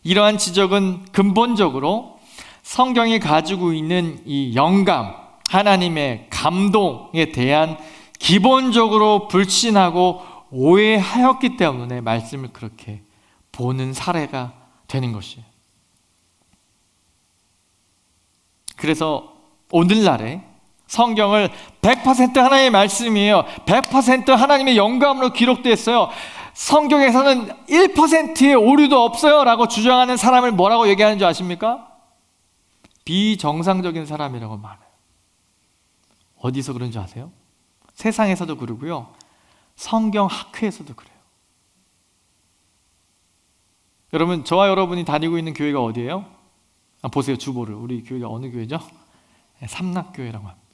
이러한 지적은 근본적으로 성경이 가지고 있는 이 영감, 하나님의 감동에 대한 기본적으로 불신하고 오해하였기 때문에 말씀을 그렇게 보는 사례가 되는 것이에요. 그래서 오늘날에 성경을 100% 하나님의 말씀이에요. 100% 하나님의 영감으로 기록되었어요. 성경에서는 1%의 오류도 없어요 라고 주장하는 사람을 뭐라고 얘기하는 줄 아십니까? 비정상적인 사람이라고 말해요. 어디서 그런 줄 아세요? 세상에서도 그러고요, 성경 학회에서도 그래요. 여러분, 저와 여러분이 다니고 있는 교회가 어디예요? 보세요, 주보를. 우리 교회가 어느 교회죠? 삼락교회라고 합니다.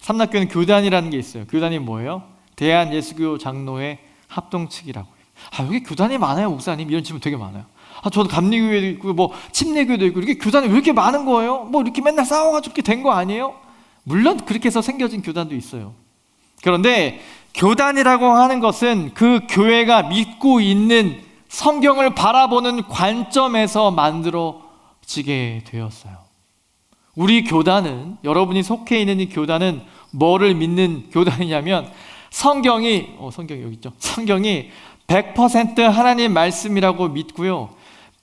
삼락교회는 교단이라는 게 있어요. 교단이 뭐예요? 대한예수교 장로회 합동측이라고 해요. 여기 교단이 많아요, 목사님? 이런 질문 되게 많아요. 저도 감리교회도 있고 뭐 침례교회도 있고 이렇게 교단이 왜 이렇게 많은 거예요? 뭐 이렇게 맨날 싸워가지고 이렇게 된 거 아니에요? 물론 그렇게 해서 생겨진 교단도 있어요. 그런데 교단이라고 하는 것은 그 교회가 믿고 있는 성경을 바라보는 관점에서 만들어지게 되었어요. 우리 교단은, 여러분이 속해 있는 이 교단은 뭐를 믿는 교단이냐면 성경이 여기 있죠. 성경이 100% 하나님 말씀이라고 믿고요,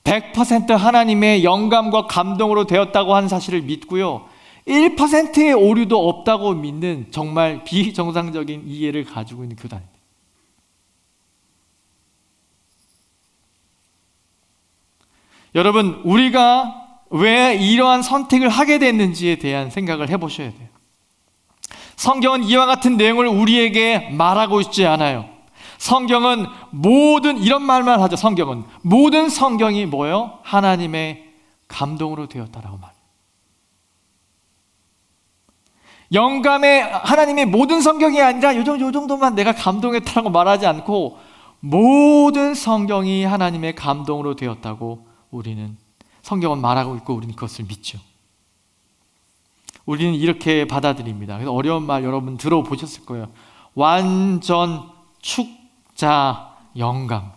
100% 하나님의 영감과 감동으로 되었다고 하는 사실을 믿고요, 1%의 오류도 없다고 믿는 정말 비정상적인 이해를 가지고 있는 교단입니다. 여러분, 우리가 왜 이러한 선택을 하게 됐는지에 대한 생각을 해보셔야 돼요. 성경은 이와 같은 내용을 우리에게 말하고 있지 않아요. 성경은 이런 말만 하죠. 성경은 모든 성경이 뭐예요? 하나님의 감동으로 되었다라고 말해요. 영감의 하나님의 모든 성경이 아니라 요 정도만 내가 감동했다고 말하지 않고 모든 성경이 하나님의 감동으로 되었다고 우리는 성경은 말하고 있고 우리는 그것을 믿죠. 우리는 이렇게 받아들입니다. 그래서 어려운 말 여러분 들어보셨을 거예요. 완전 축자 영감.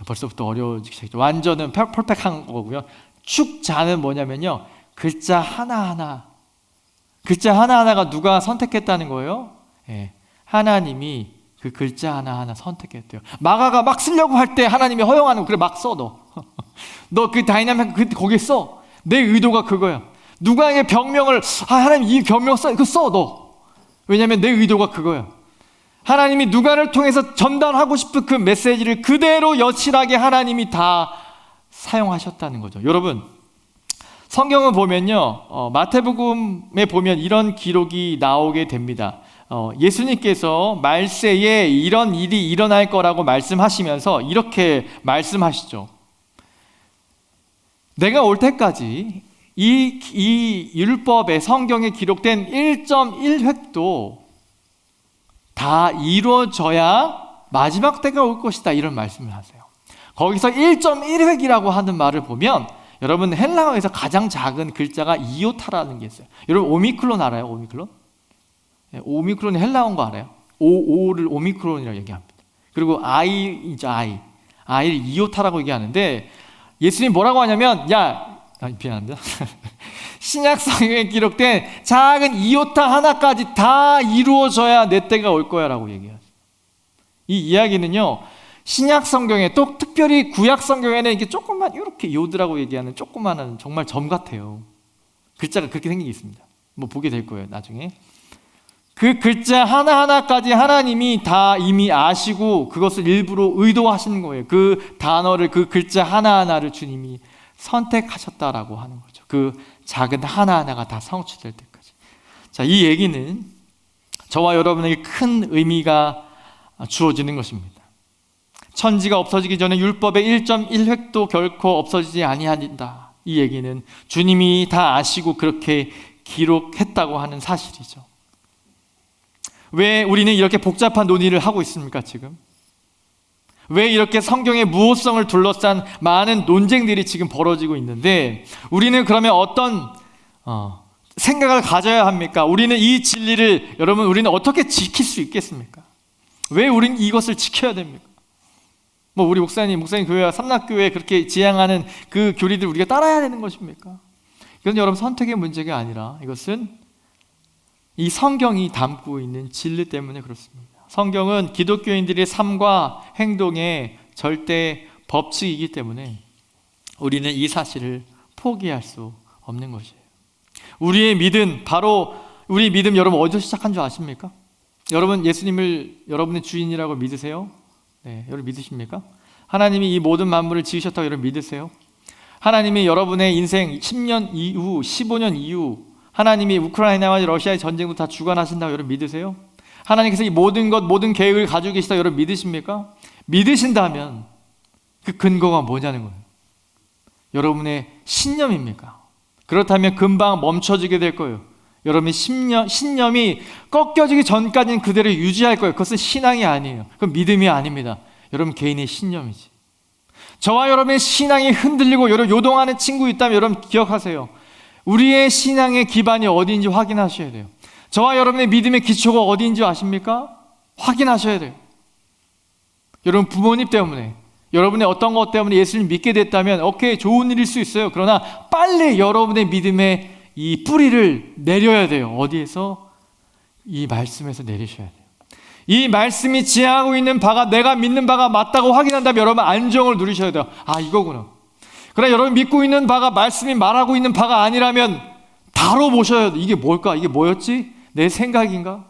벌써부터 어려워지기 시작했죠. 완전은 퍼펙트한 거고요. 축자는 뭐냐면요, 글자 하나하나가 누가 선택했다는 거예요? 하나님이 그 글자 하나하나 선택했대요. 마가가 막 쓰려고 할 때 하나님이 허용하는 거, 그래 막 써. 너 너 그 다이나믹 거기에 써. 내 의도가 그거야. 누가에게 병명을 하나님 이 병명 써. 그거 써 너. 왜냐하면 내 의도가 그거야. 하나님이 누가를 통해서 전달하고 싶은 그 메시지를 그대로 여실하게 하나님이 다 사용하셨다는 거죠. 여러분, 성경을 보면요, 마태복음에 보면 이런 기록이 나오게 됩니다. 예수님께서 말세에 이런 일이 일어날 거라고 말씀하시면서 이렇게 말씀하시죠. 내가 올 때까지 이 율법의 성경에 기록된 1.1획도 다 이루어져야 마지막 때가 올 것이다, 이런 말씀을 하세요. 거기서 1.1획이라고 하는 말을 보면 여러분 헬라어에서 가장 작은 글자가 이오타라는 게 있어요. 여러분 오미크론 알아요? 오미크론? 네, 오미크론이 헬라어인 거 알아요? 오를 오미크론이라고 얘기합니다. 그리고 I이죠, I를 이오타라고 얘기하는데 예수님이 뭐라고 하냐면 미안합니다. 신약 성경에 기록된 작은 이오타 하나까지 다 이루어져야 내 때가 올 거야 라고 얘기하죠. 이 이야기는요, 신약 성경에 또 특별히 구약 성경에는 이렇게 조금만 이렇게 요드라고 얘기하는 조그마한 정말 점 같아요. 글자가 그렇게 생긴 게 있습니다. 뭐 보게 될 거예요 나중에. 그 글자 하나하나까지 하나님이 다 이미 아시고 그것을 일부러 의도하시는 거예요. 그 단어를, 그 글자 하나하나를 주님이 선택하셨다라고 하는 거죠. 그 작은 하나하나가 다 성취될 때까지. 자, 이 얘기는 저와 여러분에게 큰 의미가 주어지는 것입니다. 천지가 없어지기 전에 율법의 1.1획도 결코 없어지지 아니한다. 이 얘기는 주님이 다 아시고 그렇게 기록했다고 하는 사실이죠. 왜 우리는 이렇게 복잡한 논의를 하고 있습니까, 지금? 왜 이렇게 성경의 무호성을 둘러싼 많은 논쟁들이 지금 벌어지고 있는데, 우리는 그러면 어떤 생각을 가져야 합니까? 우리는 이 진리를, 여러분, 우리는 어떻게 지킬 수 있겠습니까? 왜 우리는 이것을 지켜야 됩니까? 뭐 우리 목사님 교회와 삼락교회 그렇게 지향하는 그 교리들 우리가 따라야 되는 것입니까? 이건 여러분 선택의 문제가 아니라 이것은 이 성경이 담고 있는 진리 때문에 그렇습니다. 성경은 기독교인들의 삶과 행동의 절대 법칙이기 때문에 우리는 이 사실을 포기할 수 없는 것이에요. 우리의 믿음, 우리 믿음 여러분 어디서 시작한 줄 아십니까? 여러분 예수님을 여러분의 주인이라고 믿으세요? 네, 여러분 믿으십니까? 하나님이 이 모든 만물을 지으셨다고 여러분 믿으세요? 하나님이 여러분의 인생 10년 이후, 15년 이후 하나님이 우크라이나와 러시아의 전쟁도 다 주관하신다고 여러분 믿으세요? 하나님께서 이 모든 계획을 가지고 계시다고 여러분 믿으십니까? 믿으신다면 그 근거가 뭐냐는 거예요. 여러분의 신념입니까? 그렇다면 금방 멈춰지게 될 거예요. 여러분의 신념이 꺾여지기 전까지는 그대로 유지할 거예요. 그것은 신앙이 아니에요. 그건 믿음이 아닙니다. 여러분 개인의 신념이지. 저와 여러분의 신앙이 흔들리고 여러분 요동하는 친구 있다면 여러분 기억하세요. 우리의 신앙의 기반이 어디인지 확인하셔야 돼요. 저와 여러분의 믿음의 기초가 어디인지 아십니까? 확인하셔야 돼요. 여러분 부모님 때문에, 여러분의 어떤 것 때문에 예수님 믿게 됐다면 오케이, 좋은 일일 수 있어요. 그러나 빨리 여러분의 믿음의 이 뿌리를 내려야 돼요. 어디에서? 이 말씀에서 내리셔야 돼요. 이 말씀이 지향하고 있는 바가 내가 믿는 바가 맞다고 확인한다면 여러분 안정을 누리셔야 돼요. 아, 이거구나. 그러나 여러분 믿고 있는 바가 말씀이 말하고 있는 바가 아니라면 바로 보셔야 돼요. 이게 뭘까? 이게 뭐였지? 내 생각인가?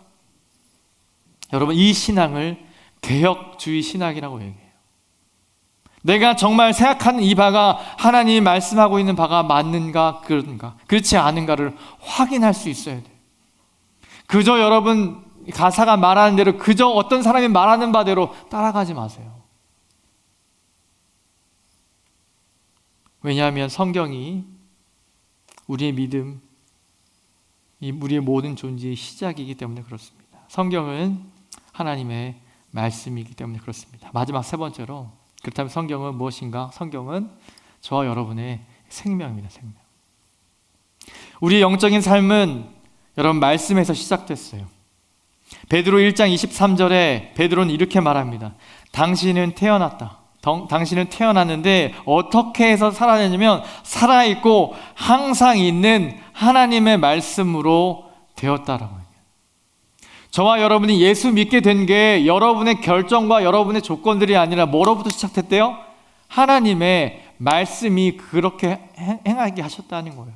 여러분 이 신앙을 개혁주의 신학이라고 얘기해요. 내가 정말 생각하는 이 바가 하나님이 말씀하고 있는 바가 맞는가 그런가 그렇지 않은가를 확인할 수 있어야 돼요. 그저 여러분 가사가 말하는 대로, 그저 어떤 사람이 말하는 바대로 따라가지 마세요. 왜냐하면 성경이 우리의 믿음, 우리의 모든 존재의 시작이기 때문에 그렇습니다. 성경은 하나님의 말씀이기 때문에 그렇습니다. 마지막 세 번째로, 그렇다면 성경은 무엇인가? 성경은 저와 여러분의 생명입니다. 생명. 우리의 영적인 삶은 여러분 말씀에서 시작됐어요. 베드로 1장 23절에 베드로는 이렇게 말합니다. 당신은 태어났다. 당신은 태어났는데 어떻게 해서 살아내냐면 살아있고 항상 있는 하나님의 말씀으로 되었다라고 해요. 저와 여러분이 예수 믿게 된 게 여러분의 결정과 여러분의 조건들이 아니라 뭐로부터 시작됐대요? 하나님의 말씀이 그렇게 행하게 하셨다는 거예요.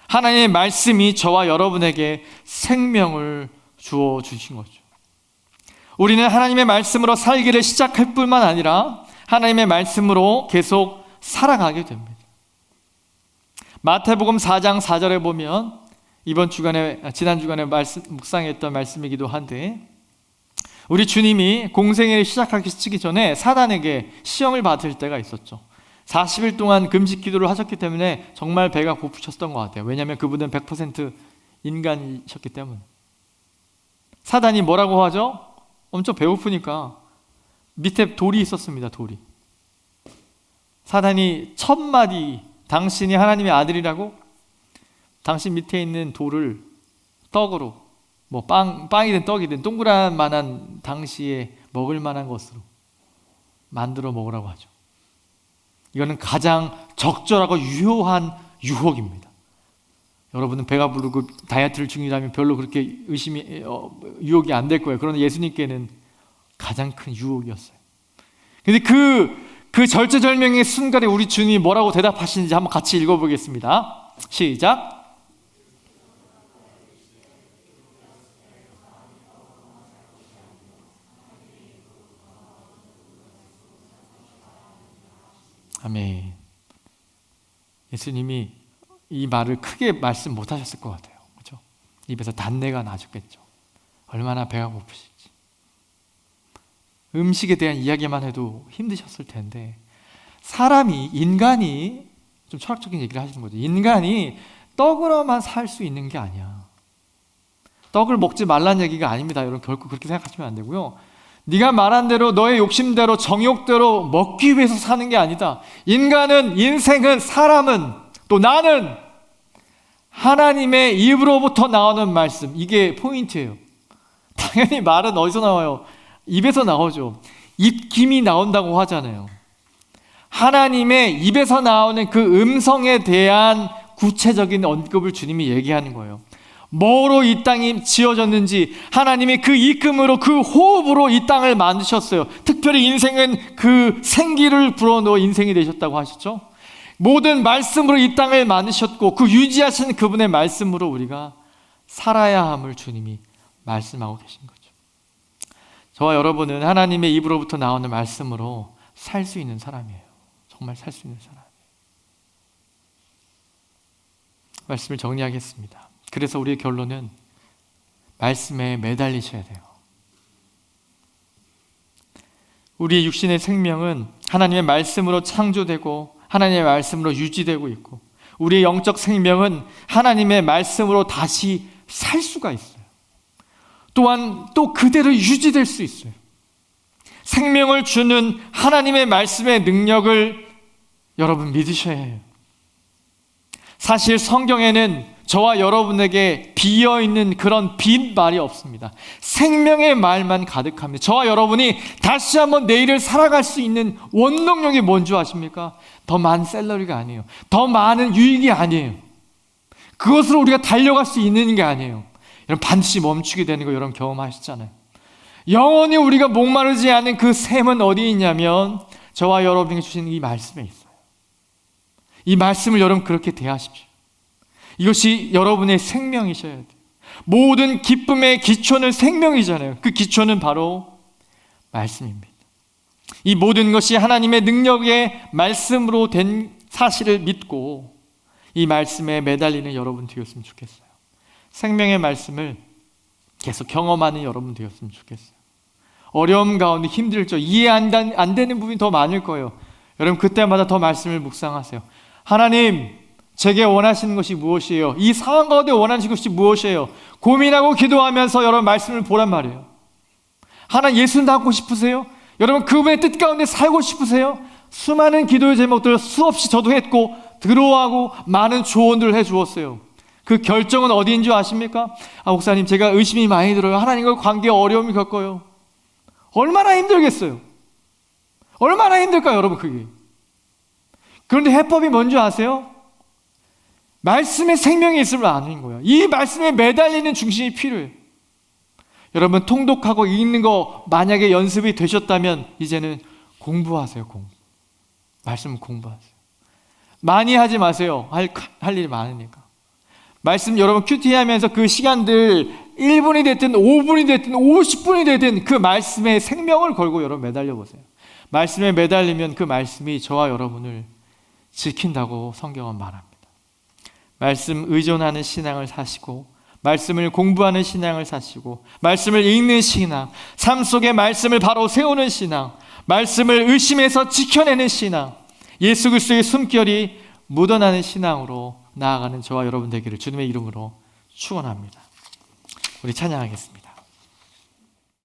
하나님의 말씀이 저와 여러분에게 생명을 주어 주신 거죠. 우리는 하나님의 말씀으로 살기를 시작할 뿐만 아니라 하나님의 말씀으로 계속 살아가게 됩니다. 마태복음 4장 4절에 보면 지난 주간에 묵상했던 말씀이기도 한데, 우리 주님이 공생애를 시작하기 전에 사단에게 시험을 받을 때가 있었죠. 40일 동안 금식 기도를 하셨기 때문에 정말 배가 고프셨던 것 같아요. 왜냐하면 그분은 100% 인간이셨기 때문에. 사단이 뭐라고 하죠? 엄청 배고프니까 밑에 돌이 있었습니다. 돌이. 사단이 첫 마디, 당신이 하나님의 아들이라고? 당신 밑에 있는 돌을 떡으로, 빵이든 떡이든 동그란 만한 당시에 먹을 만한 것으로 만들어 먹으라고 하죠. 이거는 가장 적절하고 유효한 유혹입니다. 여러분은 배가 부르고 다이어트를 중이라면 별로 그렇게 유혹이 안 될 거예요. 그러나 예수님께는 가장 큰 유혹이었어요. 근데 그 절체절명의 순간에 우리 주님이 뭐라고 대답하시는지 한번 같이 읽어보겠습니다. 시작. 아멘. 예수님이 이 말을 크게 말씀 못 하셨을 것 같아요. 그렇죠? 입에서 단내가 나셨겠죠. 얼마나 배가 고프실지. 음식에 대한 이야기만 해도 힘드셨을 텐데, 인간이 좀 철학적인 얘기를 하시는 거죠. 인간이 떡으로만 살 수 있는 게 아니야. 떡을 먹지 말라는 얘기가 아닙니다. 여러분, 결코 그렇게 생각하시면 안 되고요. 네가 말한 대로 너의 욕심대로 정욕대로 먹기 위해서 사는 게 아니다. 인생은 사람은 또 나는 하나님의 입으로부터 나오는 말씀, 이게 포인트예요. 당연히 말은 어디서 나와요? 입에서 나오죠. 입김이 나온다고 하잖아요. 하나님의 입에서 나오는 그 음성에 대한 구체적인 언급을 주님이 얘기하는 거예요. 뭐로 이 땅이 지어졌는지, 하나님이 그 이끔으로, 그 호흡으로 이 땅을 만드셨어요. 특별히 인생은 그 생기를 불어넣어 인생이 되셨다고 하셨죠. 모든 말씀으로 이 땅을 만드셨고, 그 유지하신 그분의 말씀으로 우리가 살아야 함을 주님이 말씀하고 계신 거죠. 저와 여러분은 하나님의 입으로부터 나오는 말씀으로 살 수 있는 사람이에요. 정말 살 수 있는 사람. 말씀을 정리하겠습니다. 그래서 우리의 결론은 말씀에 매달리셔야 돼요. 우리의 육신의 생명은 하나님의 말씀으로 창조되고 하나님의 말씀으로 유지되고 있고, 우리의 영적 생명은 하나님의 말씀으로 다시 살 수가 있어요. 또한 또 그대로 유지될 수 있어요. 생명을 주는 하나님의 말씀의 능력을 여러분 믿으셔야 해요. 사실 성경에는 저와 여러분에게 비어있는 그런 빈 말이 없습니다. 생명의 말만 가득합니다. 저와 여러분이 다시 한번 내일을 살아갈 수 있는 원동력이 뭔지 아십니까? 더 많은 샐러리가 아니에요. 더 많은 유익이 아니에요. 그것으로 우리가 달려갈 수 있는 게 아니에요. 여러분, 반드시 멈추게 되는 거 여러분 경험하셨잖아요. 영원히 우리가 목마르지 않은 그 샘은 어디 있냐면 저와 여러분에게 주신 이 말씀에 있어요. 이 말씀을 여러분 그렇게 대하십시오. 이것이 여러분의 생명이셔야 돼요. 모든 기쁨의 기초는 생명이잖아요. 그 기초는 바로 말씀입니다. 이 모든 것이 하나님의 능력의 말씀으로 된 사실을 믿고 이 말씀에 매달리는 여러분 되었으면 좋겠어요. 생명의 말씀을 계속 경험하는 여러분 되었으면 좋겠어요. 어려움 가운데 힘들죠. 이해 안 되는 부분이 더 많을 거예요. 여러분 그때마다 더 말씀을 묵상하세요. 하나님, 제게 원하시는 것이 무엇이에요? 이 상황 가운데 원하시는 것이 무엇이에요? 고민하고 기도하면서 여러분 말씀을 보란 말이에요. 하나님, 예수 닮고 싶으세요? 여러분 그분의 뜻 가운데 살고 싶으세요? 수많은 기도의 제목들을 수없이 저도 했고 들어하고 많은 조언들을 해주었어요. 그 결정은 어디인 줄 아십니까? 목사님, 제가 의심이 많이 들어요. 하나님과 관계에 어려움이 겪어요. 얼마나 힘들겠어요? 얼마나 힘들까요, 여러분 그게? 그런데 해법이 뭔지 아세요? 말씀에 생명이 있으면 아는 거예요. 이 말씀에 매달리는 중심이 필요해요. 여러분 통독하고 읽는 거 만약에 연습이 되셨다면 이제는 공부하세요. 말씀 공부하세요. 많이 하지 마세요. 할 일이 많으니까. 말씀 여러분 큐티하면서 그 시간들 1분이 됐든 5분이 됐든 50분이 됐든 그 말씀에 생명을 걸고 여러분 매달려 보세요. 말씀에 매달리면 그 말씀이 저와 여러분을 지킨다고 성경은 말합니다. 말씀 의존하는 신앙을 사시고, 말씀을 공부하는 신앙을 사시고, 말씀을 읽는 신앙, 삶 속에 말씀을 바로 세우는 신앙, 말씀을 의심해서 지켜내는 신앙, 예수 그리스도의 숨결이 묻어나는 신앙으로 나아가는 저와 여러분 되기를 주님의 이름으로 축원합니다. 우리 찬양하겠습니다.